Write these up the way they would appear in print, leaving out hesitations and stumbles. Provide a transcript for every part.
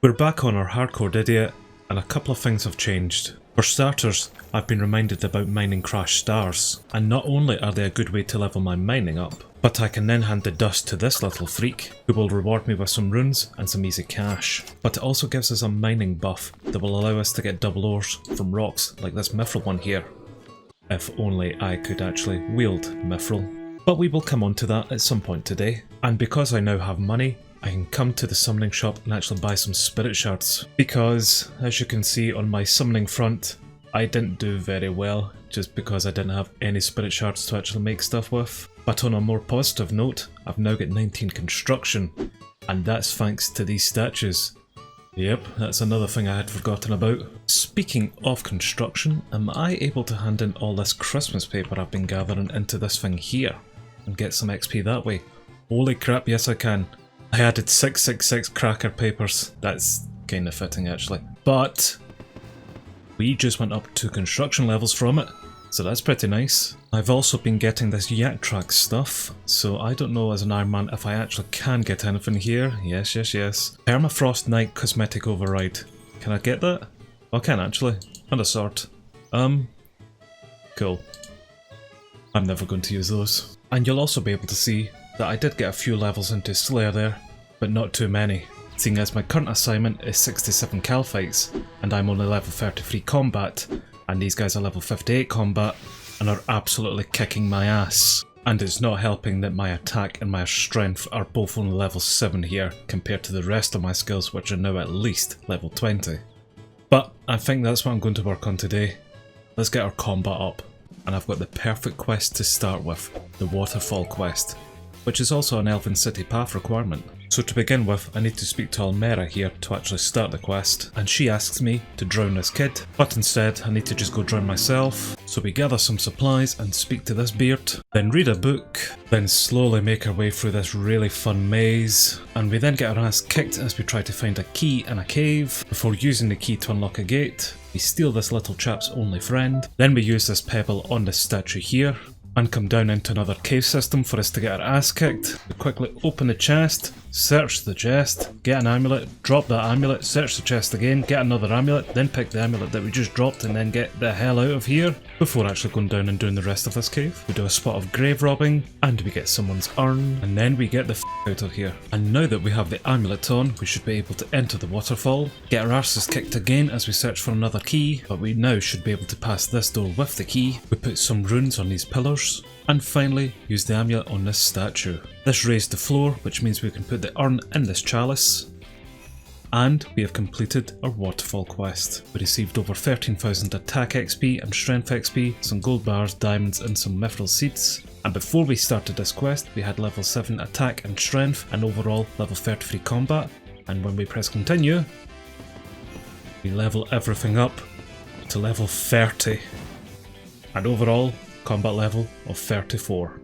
We're back on our hardcore idiot, and a couple of things have changed. For starters, I've been reminded about mining crash stars, and not only are they a good way to level my mining up, but I can then hand the dust to this little freak, who will reward me with some runes and some easy cash. But it also gives us a mining buff that will allow us to get double ores from rocks like this mithril one here. If only I could actually wield mithril. But we will come on to that at some point today, and because I now have money, I can come to the summoning shop and actually buy some spirit shards, because as you can see on my summoning front, I didn't do very well just because I didn't have any spirit shards to actually make stuff with. But on a more positive note, I've now got 19 construction, and that's thanks to these statues. Yep, that's another thing I had forgotten about. Speaking of construction, am I able to hand in all this Christmas paper I've been gathering into this thing here and get some XP that way? Holy crap, yes I can. I added 666 cracker papers. That's kind of fitting actually. But we just went up 2 construction levels from it, so that's pretty nice. I've also been getting this yak track stuff, so I don't know as an Iron Man if I actually can get anything here. Yes. Permafrost Night Cosmetic Override. Can I get that? I can actually. And a sword. Cool. I'm never going to use those. And you'll also be able to see that I did get a few levels into Slayer there, but not too many, seeing as my current assignment is 67 cal fights, and I'm only level 33 combat, and these guys are level 58 combat, and are absolutely kicking my ass. And it's not helping that my attack and my strength are both only level 7 here, compared to the rest of my skills which are now at least level 20. But I think that's what I'm going to work on today. Let's get our combat up, and I've got the perfect quest to start with, the Waterfall Quest, which is also an Elven City Path requirement. So to begin with, I need to speak to Almera here to actually start the quest, and she asks me to drown this kid, but instead I need to just go drown myself. So we gather some supplies and speak to this beard, then read a book, then slowly make our way through this really fun maze, and we then get our ass kicked as we try to find a key in a cave, before using the key to unlock a gate. We steal this little chap's only friend, then we use this pebble on this statue here, and come down into another cave system for us to get our ass kicked. We quickly open the chest, search the chest, get an amulet, drop that amulet, search the chest again, get another amulet, then pick the amulet that we just dropped and then get the hell out of here before actually going down and doing the rest of this cave. We do a spot of grave robbing, and we get someone's urn, and then we get the out of here. And now that we have the amulet on, we should be able to enter the waterfall, get our asses kicked again as we search for another key, but we now should be able to pass this door with the key. We put some runes on these pillars, and finally use the amulet on this statue. This raised the floor, which means we can put the urn in this chalice. And we have completed our Waterfall quest. We received over 13,000 attack XP and strength XP, some gold bars, diamonds and some mithril seeds. And before we started this quest, we had level 7 attack and strength and overall level 33 combat. And when we press continue, we level everything up to level 30. And overall, combat level of 34.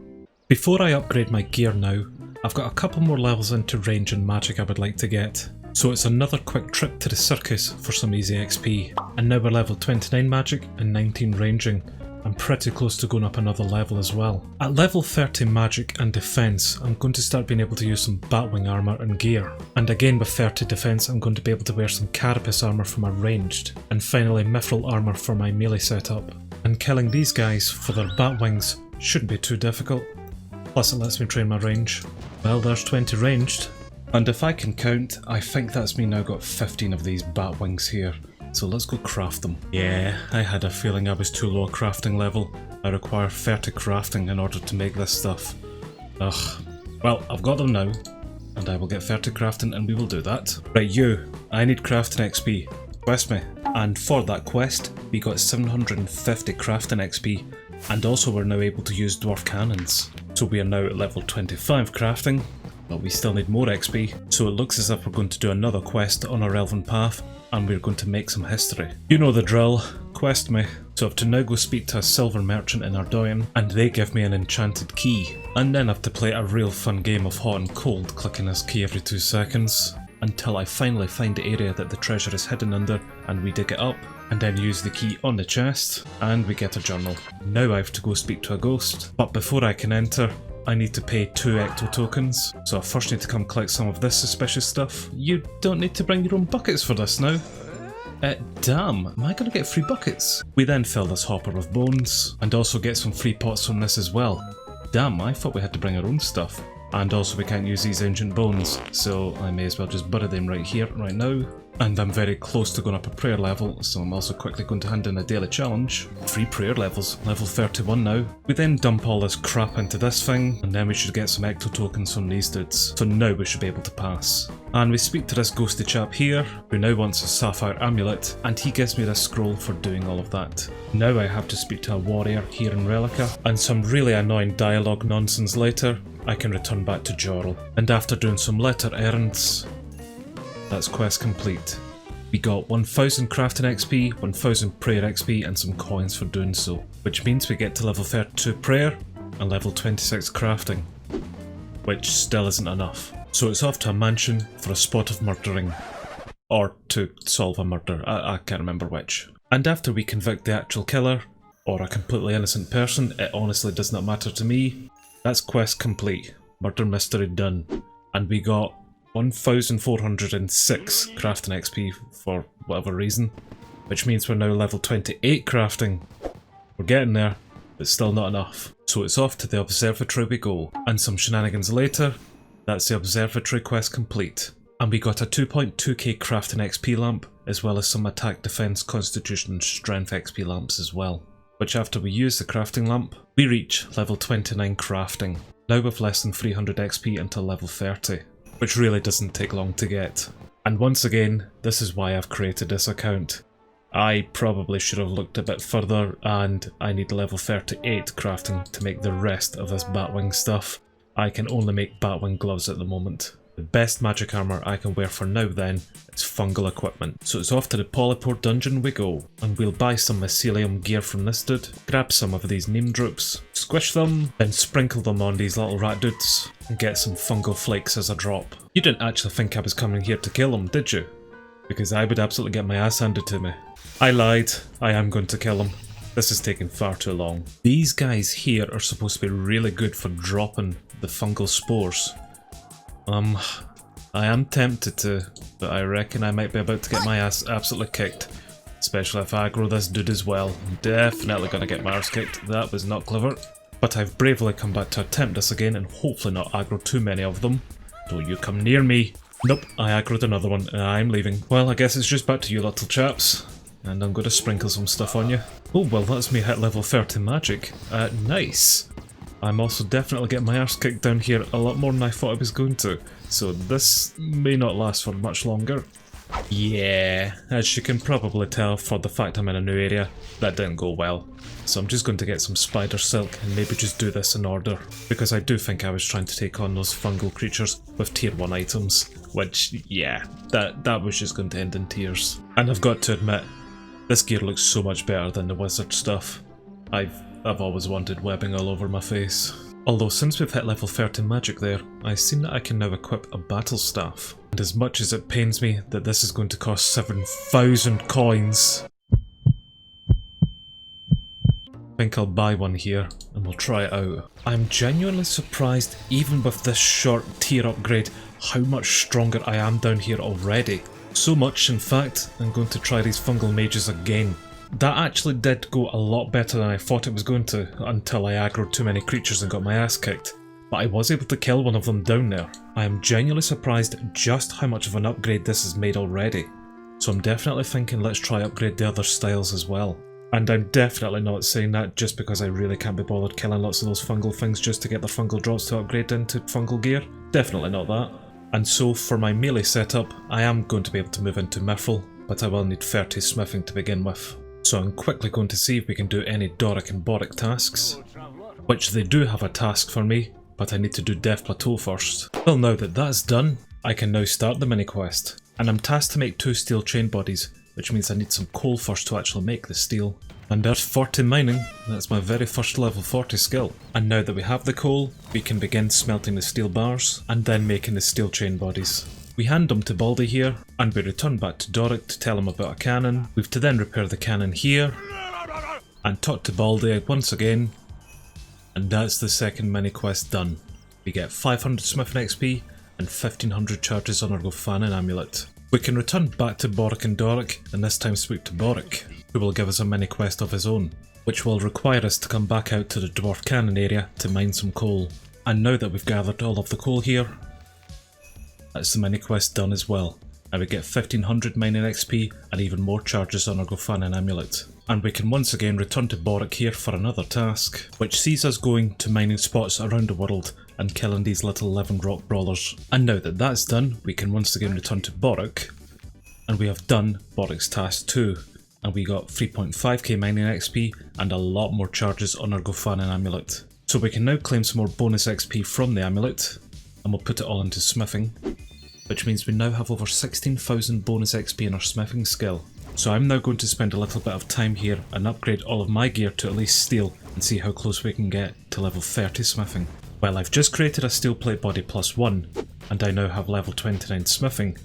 Before I upgrade my gear now, I've got a couple more levels into range and magic I would like to get. So it's another quick trip to the circus for some easy XP. And now we're level 29 magic and 19 ranging. I'm pretty close to going up another level as well. At level 30 magic and defense, I'm going to start being able to use some batwing armor and gear. And again with 30 defense, I'm going to be able to wear some carapace armor for my ranged. And finally mithril armor for my melee setup. And killing these guys for their bat wings shouldn't be too difficult. Plus it lets me train my range. Well, there's 20 ranged. And if I can count, I think that's me now got 15 of these bat wings here. So let's go craft them. Yeah, I had a feeling I was too low a crafting level. I require 30 crafting in order to make this stuff. Ugh. Well, I've got them now. And I will get 30 crafting and we will do that. Right, you. I need crafting XP. Quest me. And for that quest, we got 750 crafting XP, and also we're now able to use dwarf cannons. So we are now at level 25 crafting, but we still need more XP, so it looks as if we're going to do another quest on our elven path, and we're going to make some history. You know the drill, quest me. So I have to now go speak to a silver merchant in Ardoyan, and they give me an enchanted key, and then I have to play a real fun game of hot and cold clicking this key every 2 seconds. Until I finally find the area that the treasure is hidden under and we dig it up, and then use the key on the chest, and we get a journal. Now I have to go speak to a ghost, but before I can enter, I need to pay 2 ecto tokens, so I first need to come collect some of this suspicious stuff. You don't need to bring your own buckets for this now. Damn, am I gonna get free buckets? We then fill this hopper with bones, and also get some free pots from this as well. Damn, I thought we had to bring our own stuff. And also we can't use these ancient bones, so I may as well just bury them right here, right now. And I'm very close to going up a prayer level, so I'm also quickly going to hand in a daily challenge. 3 prayer levels, level 31 now. We then dump all this crap into this thing, and then we should get some ecto tokens from these dudes. So now we should be able to pass. And we speak to this ghosty chap here, who now wants a sapphire amulet, and he gives me this scroll for doing all of that. Now I have to speak to a warrior here in Relica, and some really annoying dialogue nonsense later, I can return back to Jorl. And after doing some letter errands, that's quest complete. We got 1000 crafting XP, 1000 prayer XP and some coins for doing so, which means we get to level 32 prayer and level 26 crafting, which still isn't enough. So it's off to a mansion for a spot of murdering, or to solve a murder, I can't remember which. And after we convict the actual killer, or a completely innocent person, it honestly does not matter to me, that's quest complete, murder mystery done, and we got 1406 crafting XP for whatever reason, which means we're now level 28 crafting. We're getting there, but still not enough. So it's off to the observatory we go, and some shenanigans later, that's the observatory quest complete. And we got a 2.2k crafting XP lamp, as well as some attack, defense, constitution and strength XP lamps as well. Which after we use the crafting lamp, we reach level 29 crafting, now with less than 300 XP until level 30. Which really doesn't take long to get. And once again, this is why I've created this account. I probably should have looked a bit further, and I need level 38 crafting to make the rest of this Batwing stuff. I can only make Batwing gloves at the moment. The best magic armour I can wear for now then is fungal equipment. So it's off to the Polypore dungeon we go, and we'll buy some mycelium gear from this dude, grab some of these neem drupes, squish them, then sprinkle them on these little rat dudes, and get some fungal flakes as a drop. You didn't actually think I was coming here to kill him, did you? Because I would absolutely get my ass handed to me. I lied, I am going to kill him. This is taking far too long. These guys here are supposed to be really good for dropping the fungal spores. I am tempted to, but I reckon I might be about to get my ass absolutely kicked. Especially if I aggro this dude as well. I'm definitely gonna get my arse kicked. That was not clever. But I've bravely come back to attempt this again and hopefully not aggro too many of them. Don't you come near me. Nope, I aggroed another one and I'm leaving. Well, I guess it's just back to you little chaps. And I'm gonna sprinkle some stuff on you. Oh, well that's me hit level 30 magic. Nice. I'm also definitely getting my arse kicked down here a lot more than I thought I was going to. So this may not last for much longer. Yeah, as you can probably tell for the fact I'm in a new area, that didn't go well. So I'm just going to get some spider silk and maybe just do this in order. Because I do think I was trying to take on those fungal creatures with tier 1 items. Which, yeah, that was just going to end in tears. And I've got to admit, this gear looks so much better than the wizard stuff. I've always wanted webbing all over my face. Although since we've hit level 30 magic there, I've seen that I can now equip a battle staff. And as much as it pains me that this is going to cost 7,000 coins, I think I'll buy one here and we'll try it out. I'm genuinely surprised, even with this short tier upgrade, how much stronger I am down here already. So much, in fact, I'm going to try these fungal mages again. That actually did go a lot better than I thought it was going to, until I aggroed too many creatures and got my ass kicked. But I was able to kill one of them down there. I am genuinely surprised just how much of an upgrade this has made already. So I'm definitely thinking let's try upgrade the other styles as well. And I'm definitely not saying that just because I really can't be bothered killing lots of those fungal things just to get their fungal drops to upgrade into fungal gear. Definitely not that. And so for my melee setup, I am going to be able to move into Mithril, but I will need 30 smithing to begin with. So I'm quickly going to see if we can do any Doric and Boric tasks, which they do have a task for me, but I need to do Death Plateau first. Well, now that that's done, I can now start the mini quest, and I'm tasked to make 2 steel chain bodies, which means I need some coal first to actually make the steel. And there's 40 mining, that's my very first level 40 skill. And now that we have the coal, we can begin smelting the steel bars, and then making the steel chain bodies. We hand them to Baldy here, and we return back to Doric to tell him about a cannon. We've to then repair the cannon here, and talk to Baldy once again, And that's the second mini quest done. We get 500 smithing XP and 1500 charges on our Gofanin amulet. We can return back to Borrick and Doric and this time speak to Borrick, who will give us a mini quest of his own, which will require us to come back out to the Dwarf Cannon area to mine some coal. And now that we've gathered all of the coal here, that's the mini quest done as well. And we get 1500 mining XP and even more charges on our Gofanin amulet. And we can once again return to Borrick here for another task, which sees us going to mining spots around the world and killing these little living rock brawlers. And now that that's done, we can once again return to Borrick, and we have done Borrick's task 2, and we got 3.5k mining XP and a lot more charges on our Gofanin amulet. So we can now claim some more bonus XP from the amulet, and we'll put it all into smithing, which means we now have over 16,000 bonus XP in our smithing skill. So I'm now going to spend a little bit of time here and upgrade all of my gear to at least steel and see how close we can get to level 30 smithing. Well, I've just created a steel plate body +1 and I now have level 29 smithing,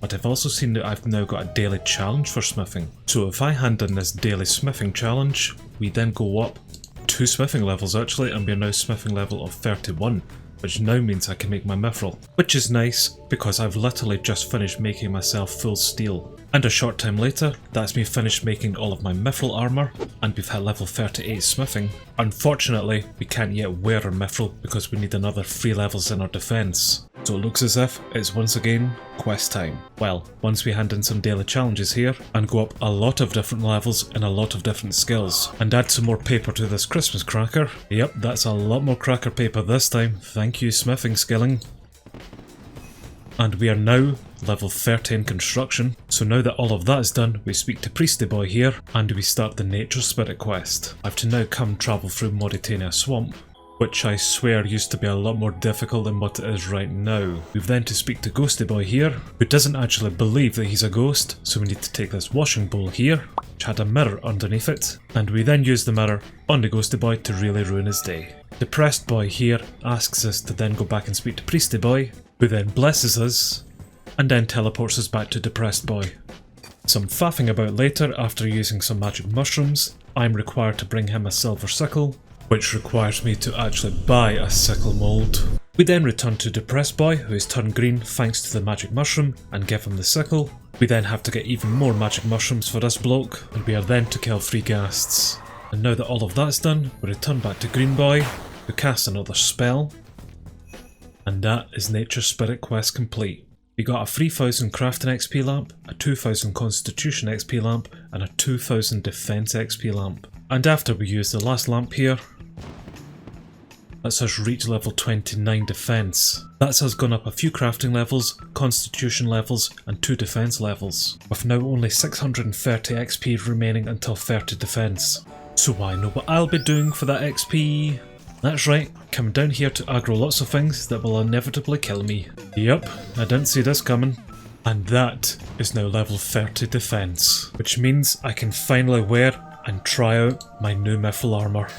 but I've also seen that I've now got a daily challenge for smithing. So if I hand in this daily smithing challenge, we then go up 2 smithing levels actually, and we're now smithing level of 31. Which now means I can make my mithril, which is nice because I've literally just finished making myself full steel. And a short time later, that's me finished making all of my mithril armour, and we've hit level 38 smithing. Unfortunately, we can't yet wear our mithril because we need another 3 levels in our defence. So it looks as if it's once again quest time. Well, once we hand in some daily challenges here and go up a lot of different levels and a lot of different skills and add some more paper to this Christmas cracker. Yep, that's a lot more cracker paper this time. Thank you, smithing skilling. And we are now level 30 in construction. So now that all of that is done, we speak to Priesty Boy here and we start the Nature Spirit quest. I have to now come travel through Mauritania Swamp, which I swear used to be a lot more difficult than what it is right now. We've then to speak to Ghosty Boy here, who doesn't actually believe that he's a ghost, so we need to take this washing bowl here, which had a mirror underneath it, and we then use the mirror on the Ghosty Boy to really ruin his day. Depressed Boy here asks us to then go back and speak to Priesty Boy, who then blesses us, and then teleports us back to Depressed Boy. Some faffing about later after using some magic mushrooms, I'm required to bring him a silver sickle, which requires me to actually buy a sickle mould. We then return to Depressed Boy, who is turned green thanks to the magic mushroom, and give him the sickle. We then have to get even more magic mushrooms for this bloke, and we are then to kill 3 ghasts. And now that all of that's done, we return back to Green Boy, who casts another spell. And that is Nature Spirit quest complete. We got a 3000 crafting XP lamp, a 2000 constitution XP lamp, and a 2000 defense XP lamp. And after we use the last lamp here, that's us reach level 29 defense. That's us gone up a few crafting levels, constitution levels, and 2 defense levels, with now only 630 XP remaining until 30 defense. So I know what I'll be doing for that XP. That's right, coming down here to aggro lots of things that will inevitably kill me. Yep, I didn't see this coming. And that is now level 30 defense, which means I can finally wear and try out my new mithril armour.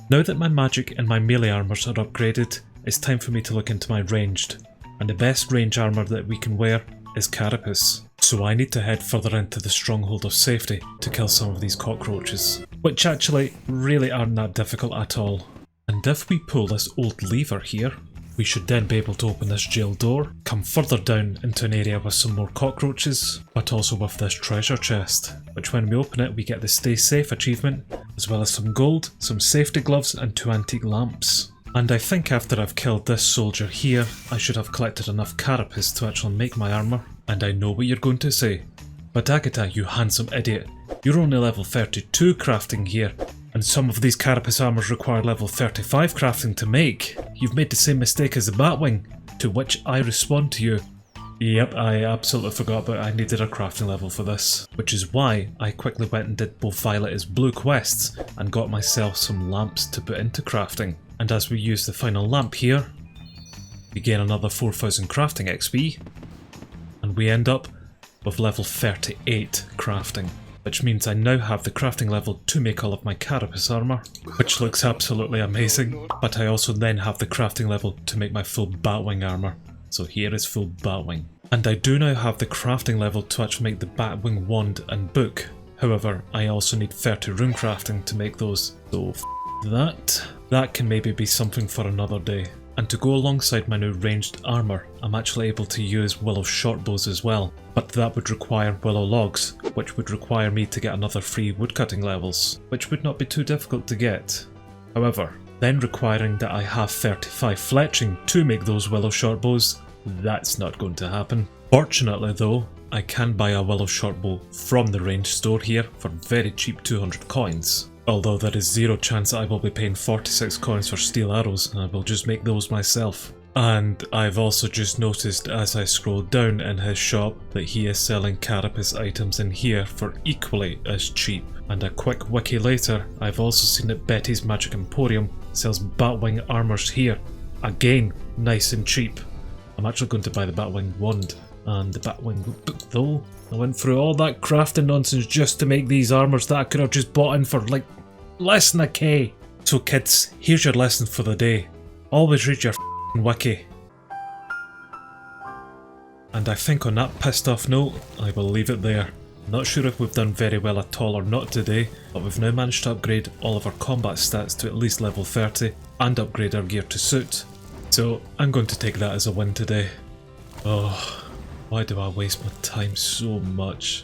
Now that my magic and my melee armours are upgraded, it's time for me to look into my ranged, and the best range armour that we can wear is Carapace. So I need to head further into the Stronghold of Safety to kill some of these cockroaches, which actually really aren't that difficult at all. And if we pull this old lever here, we should then be able to open this jail door, come further down into an area with some more cockroaches, but also with this treasure chest, which when we open it we get the Stay Safe achievement, as well as some gold, some safety gloves and 2 antique lamps. And I think after I've killed this soldier here, I should have collected enough carapace to actually make my armour. And I know what you're going to say, but Agatha, you handsome idiot, you're only level 32 crafting here, and some of these carapace armours require level 35 crafting to make. You've made the same mistake as the Batwing, to which I respond to you. Yep, I absolutely forgot, but I needed a crafting level for this, which is why I quickly went and did both Violet as blue quests and got myself some lamps to put into crafting. And as we use the final lamp here, we gain another 4000 crafting XP, and we end up with level 38 crafting, which means I now have the crafting level to make all of my carapace armour, which looks absolutely amazing, but I also then have the crafting level to make my full Batwing armour. So here is full Batwing. And I do now have the crafting level to actually make the Batwing wand and book. However, I also need 30 rune crafting to make those, so That can maybe be something for another day. And to go alongside my new ranged armour, I'm actually able to use willow shortbows as well, but that would require willow logs, which would require me to get another 3 woodcutting levels, which would not be too difficult to get. However, then requiring that I have 35 fletching to make those willow shortbows, that's not going to happen. Fortunately though, I can buy a willow shortbow from the range store here for very cheap 200 coins. Although there is zero chance I will be paying 46 coins for steel arrows, I will just make those myself. And I've also just noticed as I scroll down in his shop that he is selling carapace items in here for equally as cheap. And a quick wiki later, I've also seen that Betty's Magic Emporium sells Batwing armours here. Again, nice and cheap. I'm actually going to buy the Batwing wand and the Batwing book though. I went through all that crafting nonsense just to make these armours that I could have just bought in for like less than a K. So kids, here's your lesson for the day. Always read your f***ing wiki. And I think on that pissed off note, I will leave it there. Not sure if we've done very well at all or not today, but we've now managed to upgrade all of our combat stats to at least level 30 and upgrade our gear to suit. So I'm going to take that as a win today. Oh, why do I waste my time so much?